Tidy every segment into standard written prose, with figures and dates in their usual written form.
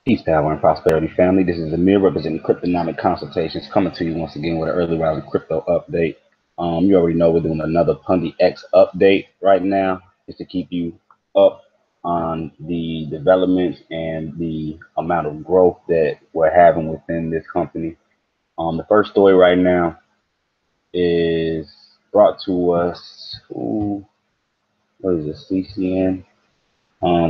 Peace, power, and prosperity, family. This is Amir representing Cryptonomic Consultations, coming to you once again with an early rising crypto update. You already know we're doing another Pundi X update right now, just to keep you up on the developments and the amount of growth that we're having within this company. The first story right now is brought to us. What is this? CCN.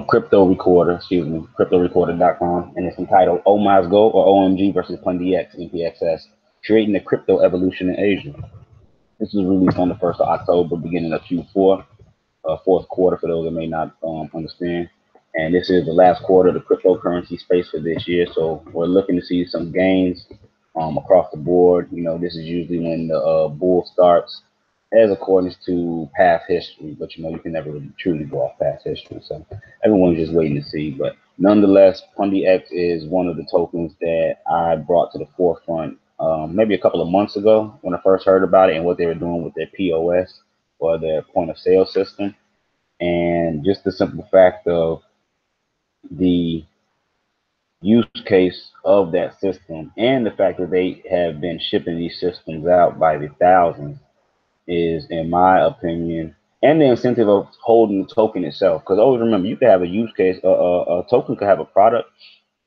Crypto Recorder, cryptorecorder.com, and it's entitled Oh My Go or OMG versus Pundi X Npxs, creating the crypto evolution in Asia. This was released on the 1st of October, beginning of Q4, fourth quarter for those that may not understand. And this is the last quarter of the cryptocurrency space for this year, so we're looking to see some gains across the board. You know, this is usually when the bull starts, as according to past history, but you know, you can never really truly go off past history. So everyone's just waiting to see. But nonetheless, Pundi X is one of the tokens that I brought to the forefront maybe a couple of months ago when I first heard about it and what they were doing with their POS or their point of sale system. And just the simple fact of the use case of that system and the fact that they have been shipping these systems out by the thousands is, in my opinion, and the incentive of holding the token itself. Because always remember, you could have a use case, a token could have a product,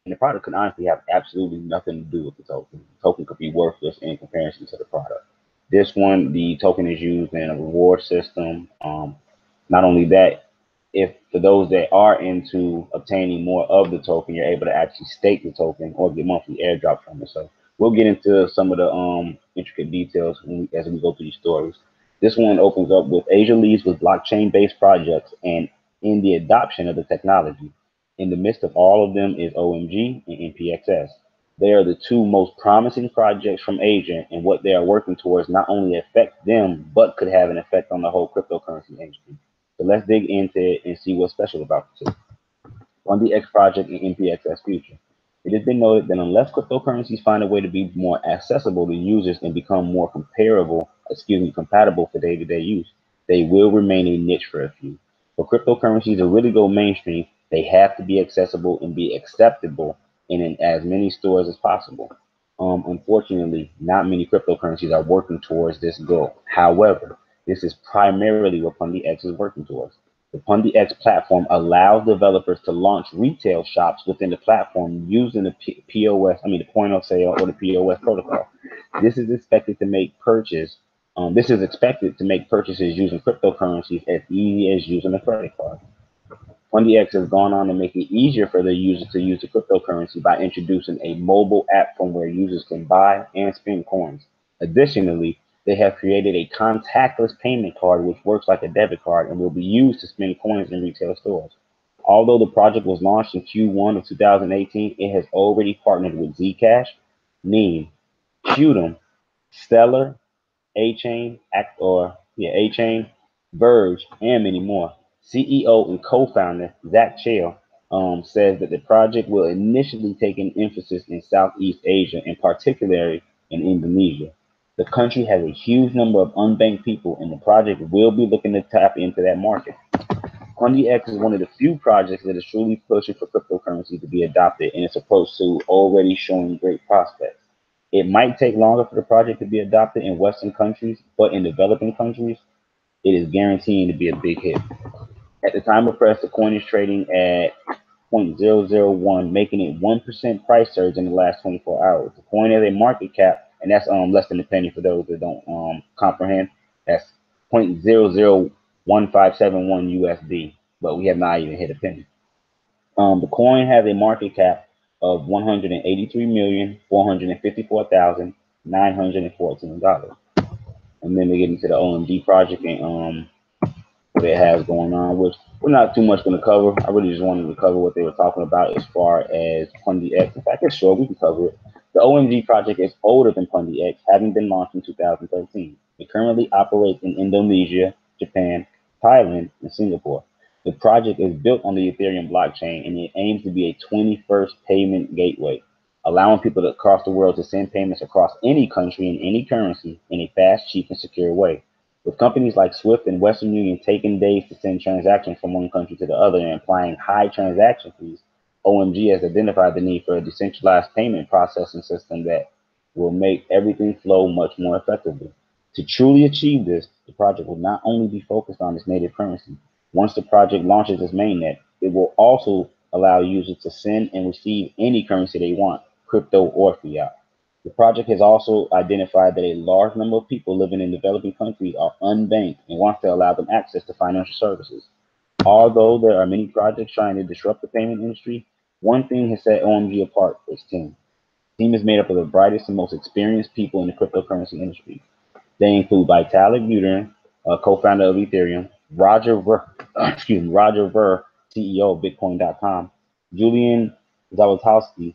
and the product could honestly have absolutely nothing to do with the token. The token could be worthless in comparison to the product. This one, the token is used in a reward system. Not only that, if for those that are into obtaining more of the token, you're able to actually stake the token or get monthly airdrops from it. So we'll get into some of the intricate details as we go through these stories. This one opens up with Asia leads with blockchain-based projects and in the adoption of the technology. In the midst of all of them is OMG and Npxs. They are the two most promising projects from Asia, and what they are working towards not only affect them, but could have an effect on the whole cryptocurrency industry. So let's dig into it and see what's special about the two. On the X project and Npxs future. It has been noted that unless cryptocurrencies find a way to be more accessible to users and become more compatible for day-to-day use, they will remain a niche for a few. For cryptocurrencies to really go mainstream, they have to be accessible and be acceptable in as many stores as possible. Unfortunately, not many cryptocurrencies are working towards this goal. However, this is primarily what Pundi X is working towards. The Pundi X platform allows developers to launch retail shops within the platform using the the point of sale or the POS protocol. This is expected to make purchases using cryptocurrencies as easy as using a credit card. Pundi X has gone on to make it easier for the users to use the cryptocurrency by introducing a mobile app from where users can buy and spend coins. Additionally, they have created a contactless payment card which works like a debit card and will be used to spend coins in retail stores. Although the project was launched in Q1 of 2018, it has already partnered with Zcash, Neem, Qtum, Stellar, A-Chain, Verge, and many more. CEO and co-founder Zach Chale says that the project will initially take an emphasis in Southeast Asia, and particularly in Indonesia. The country has a huge number of unbanked people, and the project will be looking to tap into that market. Pundi X is one of the few projects that is truly pushing for cryptocurrency to be adopted, and its approach to already showing great prospects. It might take longer for the project to be adopted in Western countries, but in developing countries, it is guaranteeing to be a big hit. At the time of press, the coin is trading at 0.001, making it 1% price surge in the last 24 hours. The coin has a market cap, and that's less than a penny for those that don't comprehend. That's 0.001571 USD, but we have not even hit a penny. The coin has a market cap of $183,454,914. And then we get into the OMG project and what it has going on, which we're not too much going to cover. I really just wanted to cover what they were talking about as far as Pundi X. In fact, sure, we can cover it. The OMG project is older than Pundi X, having been launched in 2013. It currently operates in Indonesia, Japan, Thailand, and Singapore. The project is built on the Ethereum blockchain, and it aims to be a 21st payment gateway, allowing people across the world to send payments across any country in any currency in a fast, cheap, and secure way. With companies like Swift and Western Union taking days to send transactions from one country to the other and applying high transaction fees, OMG has identified the need for a decentralized payment processing system that will make everything flow much more effectively. To truly achieve this, the project will not only be focused on its native currency. Once the project launches its mainnet, it will also allow users to send and receive any currency they want, crypto or fiat. The project has also identified that a large number of people living in developing countries are unbanked and wants to allow them access to financial services. Although there are many projects trying to disrupt the payment industry, one thing has set OMG apart: its team. The team is made up of the brightest and most experienced people in the cryptocurrency industry. They include Vitalik Buterin, co-founder of Ethereum, Roger Ver, CEO of Bitcoin.com, Julian Zawitowski,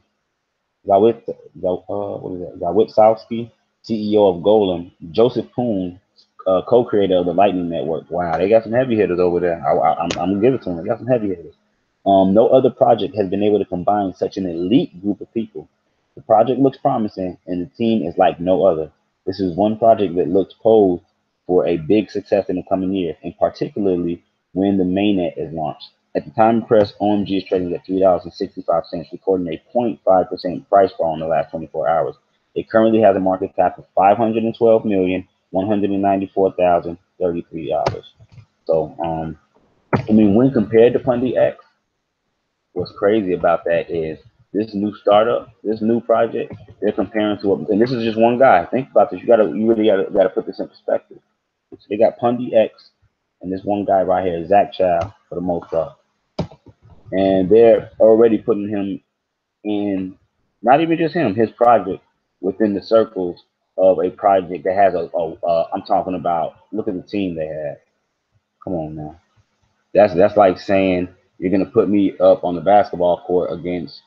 Zawitsowski, CEO of Golem, Joseph Poon, co-creator of the Lightning Network. Wow, they got some heavy hitters over there. I'm gonna give it to them. They got some heavy hitters. No other project has been able to combine such an elite group of people. The project looks promising, and the team is like no other. This is one project that looks posed for a big success in the coming years, and particularly when the mainnet is launched. At the time of press, OMG is trading at $3.65, recording a 0.5% price fall in the last 24 hours. It currently has a market cap of $512,194,033. So, I mean, when compared to Pundi X, what's crazy about that is this new startup, this new project, they're comparing to, and this is just one guy. Think about this. You really gotta put this in perspective. So they got Pundi X and this one guy right here, Zach Chow, for the most part, and they're already putting him in, not even just him, his project within the circles of a project that has I'm talking about. Look at the team they had. Come on now. That's like saying you're gonna put me up on the basketball court against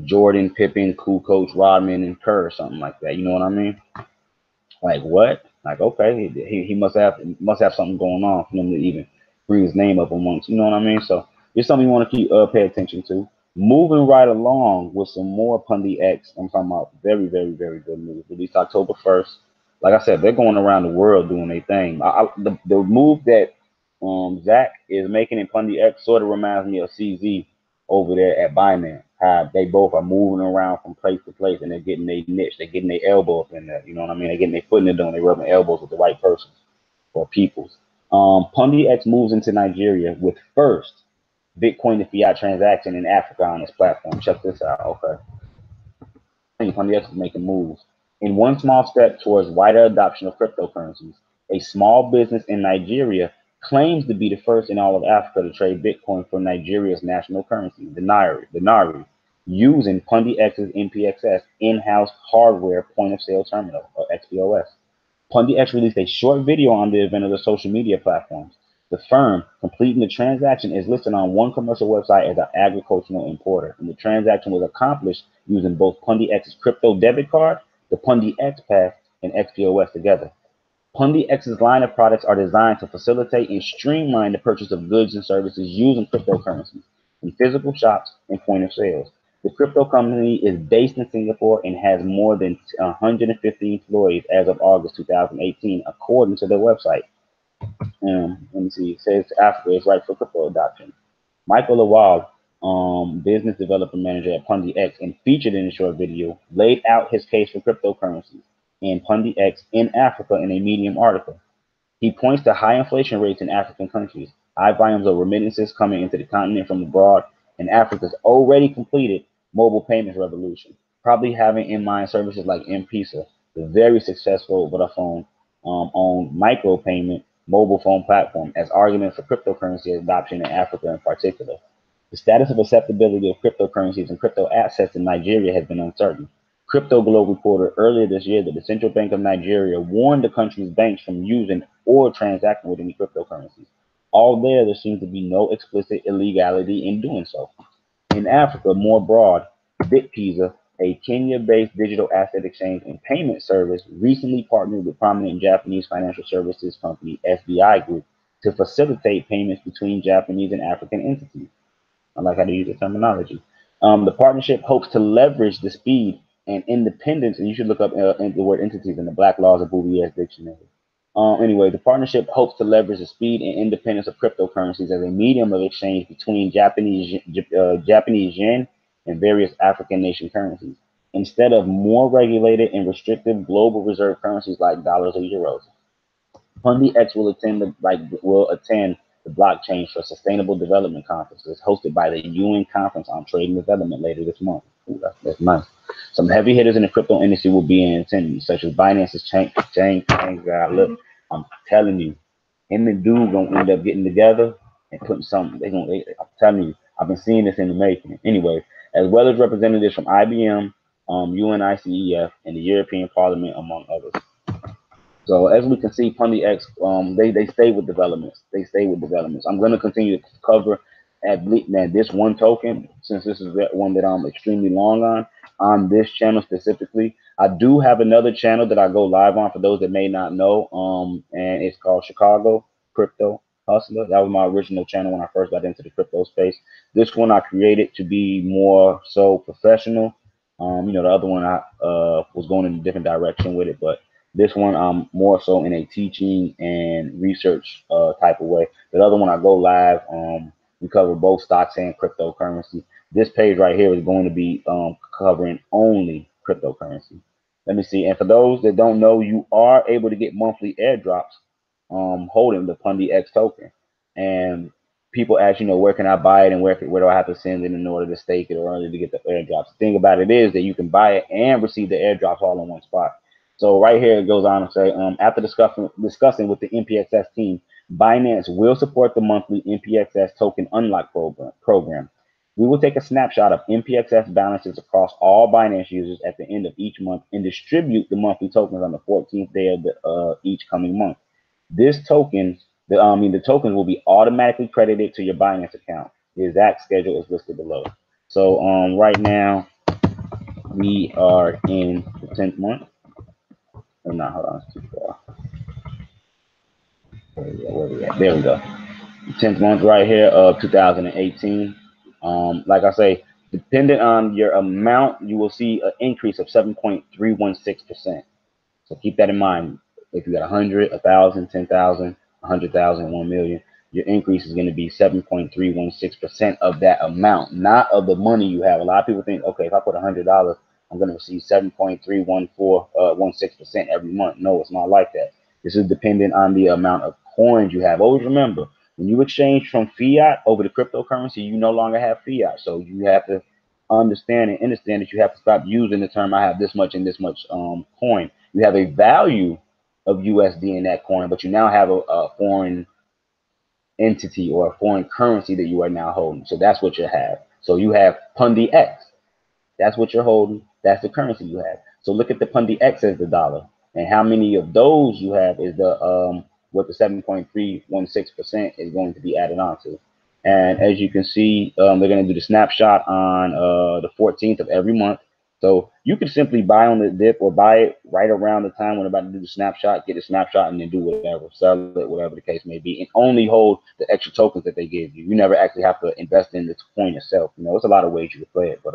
Jordan, Pippen, Kukoc, Rodman, and Kerr, or something like that. You know what I mean? Like what? Like okay, he must have something going on for him to even bring his name up amongst. You know what I mean? So it's something you want to keep pay attention to. Moving right along with some more Pundi X. I'm talking about very, very, very good news. Released October 1st. Like I said, they're going around the world doing their thing. The move that Zach is making in Pundi X sort of reminds me of CZ over there at Binance. How they both are moving around from place to place and they're getting their niche, they're getting their elbow up in there. You know what I mean? They're getting their foot in the door, they're rubbing elbows with the right persons or peoples. Pundi X moves into Nigeria with first Bitcoin to fiat transaction in Africa on its platform. Check this out. Okay. Pundi X is making moves. In one small step towards wider adoption of cryptocurrencies, a small business in Nigeria claims to be the first in all of Africa to trade Bitcoin for Nigeria's national currency, the Naira, using Pundi X's Npxs in-house hardware point-of-sale terminal, or XPOS. Pundi X released a short video on the event of the social media platforms. The firm completing the transaction is listed on one commercial website as an agricultural importer, and the transaction was accomplished using both Pundi X's crypto debit card, the Pundi X Pass, and XPOS together. Pundi X's line of products are designed to facilitate and streamline the purchase of goods and services using cryptocurrencies in physical shops and point of sales. The crypto company is based in Singapore and has more than 150 employees as of August 2018, according to their website. Let me see. It says Africa is right for crypto adoption. Michael Lawal, business development manager at Pundi X and featured in a short video, laid out his case for cryptocurrencies and Pundi X in Africa in a Medium article. He points to high inflation rates in African countries, high volumes of remittances coming into the continent from abroad, and Africa's already completed mobile payments revolution, probably having in mind services like Npxs, the very successful Vodafone owned micropayment mobile phone platform, as argument for cryptocurrency adoption in Africa in particular. The status of acceptability of cryptocurrencies and crypto assets in Nigeria has been uncertain. Crypto Globe reported earlier this year that the Central Bank of Nigeria warned the country's banks from using or transacting with any cryptocurrencies. Although there seems to be no explicit illegality in doing so. In Africa, more broad, BitPesa, a Kenya-based digital asset exchange and payment service, recently partnered with prominent Japanese financial services company SBI Group to facilitate payments between Japanese and African entities. I like how they use the terminology. The partnership hopes to leverage the speed and independence, and you should look up the word entities in the Black Laws of Booby Dictionary. Anyway, the partnership hopes to leverage the speed and independence of cryptocurrencies as a medium of exchange between Japanese yen and various African nation currencies, instead of more regulated and restrictive global reserve currencies like dollars or euros. Pundi X will attend the Blockchain for Sustainable Development Conference. It's hosted by the UN Conference on Trade and Development later this month. Ooh, that's nice. Some heavy hitters in the crypto industry will be in attendance, such as Binance's Chang guy. Look, I'm telling you, him and dude gonna end up getting together and putting something. I'm telling you, I've been seeing this in the making. Anyway, as well as representatives from IBM, UNICEF, and the European Parliament, among others. So as we can see, Pundi X, they stay with developments. They stay with developments. I'm going to continue to cover at this one token, since this is one that I'm extremely long on this channel specifically. I do have another channel that I go live on for those that may not know, and it's called Chicago Crypto Hustler. That was my original channel when I first got into the crypto space. This one I created to be more so professional. The other one I was going in a different direction with it, but this one I'm more so in a teaching and research type of way. The other one I go live. We cover both stocks and cryptocurrency. This page right here is going to be covering only cryptocurrency. Let me see. And for those that don't know, you are able to get monthly airdrops holding the Pundi X token. And people ask, where can I buy it and where do I have to send it in order to stake it or in order to get the airdrops? The thing about it is that you can buy it and receive the airdrops all in one spot. So right here it goes on to say, after discussing with the Npxs team, Binance will support the monthly Npxs token unlock program. We will take a snapshot of Npxs balances across all Binance users at the end of each month and distribute the monthly tokens on the 14th day of each coming month. The tokens will be automatically credited to your Binance account. The exact schedule is listed below. So right now we are in the 10th month. Oh, no, hold on, it's too far. Where we at? There we go. 10th month right here of 2018. Like I say, depending on your amount, you will see an increase of 7.316%. So keep that in mind. If you got 100, 1,000, 10,000, 100,000, 1 million, your increase is going to be 7.316% of that amount, not of the money you have. A lot of people think, okay, if I put $100, I'm going to receive 7.316% every month. No, it's not like that. This is dependent on the amount of coins you have. Always remember, when you exchange from fiat over to cryptocurrency, you no longer have fiat. So you have to understand that you have to stop using the term, I have this much and this much coin. You have a value of USD in that coin, but you now have a foreign entity or a foreign currency that you are now holding. So that's what you have. So you have Pundi X. That's what you're holding. That's the currency you have. So look at the Pundi X as the dollar, and how many of those you have is the what the 7.316% is going to be added on to. And as you can see, they're going to do the snapshot on the 14th of every month. So you can simply buy on the dip or buy it right around the time when they're about to do the snapshot, get a snapshot, and then do whatever, sell it, whatever the case may be, and only hold the extra tokens that they give you. You never actually have to invest in the coin yourself. It's a lot of ways you can play it, but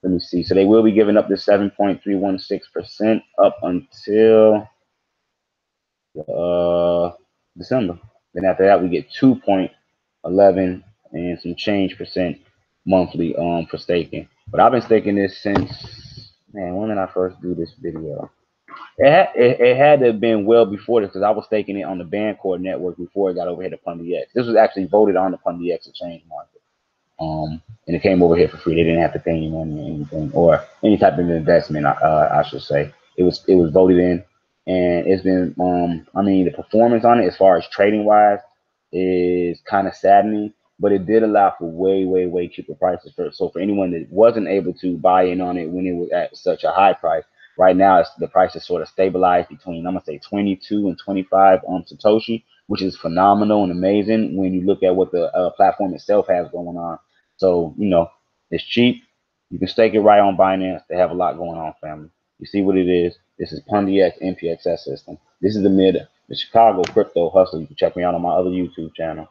let me see. So they will be giving up the 7.316% up until December. Then after that, we get 2.11 and some change percent monthly for staking. But I've been staking this since, man, when did I first do this video? It had to have been well before this, because I was staking it on the Bancore network before it got over here to Pundi X. This was actually voted on the Pundi X exchange market. And it came over here for free. They didn't have to pay any money or anything, or any type of investment, I should say. It was voted in, and it's been the performance on it as far as trading wise is kind of saddening, but it did allow for way cheaper prices. So for anyone that wasn't able to buy in on it when it was at such a high price, right now the price is sort of stabilized between, I'm gonna say, 22 and 25 Satoshi, which is phenomenal and amazing when you look at what the platform itself has going on. So it's cheap. You can stake it right on Binance. They have a lot going on, family. You see what it is. This is Pundi X Npxs system. This is the Chicago Crypto Hustler. You can check me out on my other YouTube channel.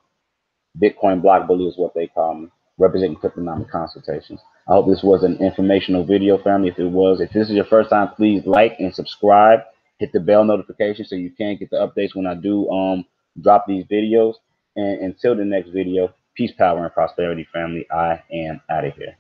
Bitcoin Block Bully is what they call me, representing cryptonomic consultations. I hope this was an informational video, family. If it was, if this is your first time, please like and subscribe. Hit the bell notification so you can get the updates when I do drop these videos. And until the next video, peace, power, and prosperity, family. I am out of here.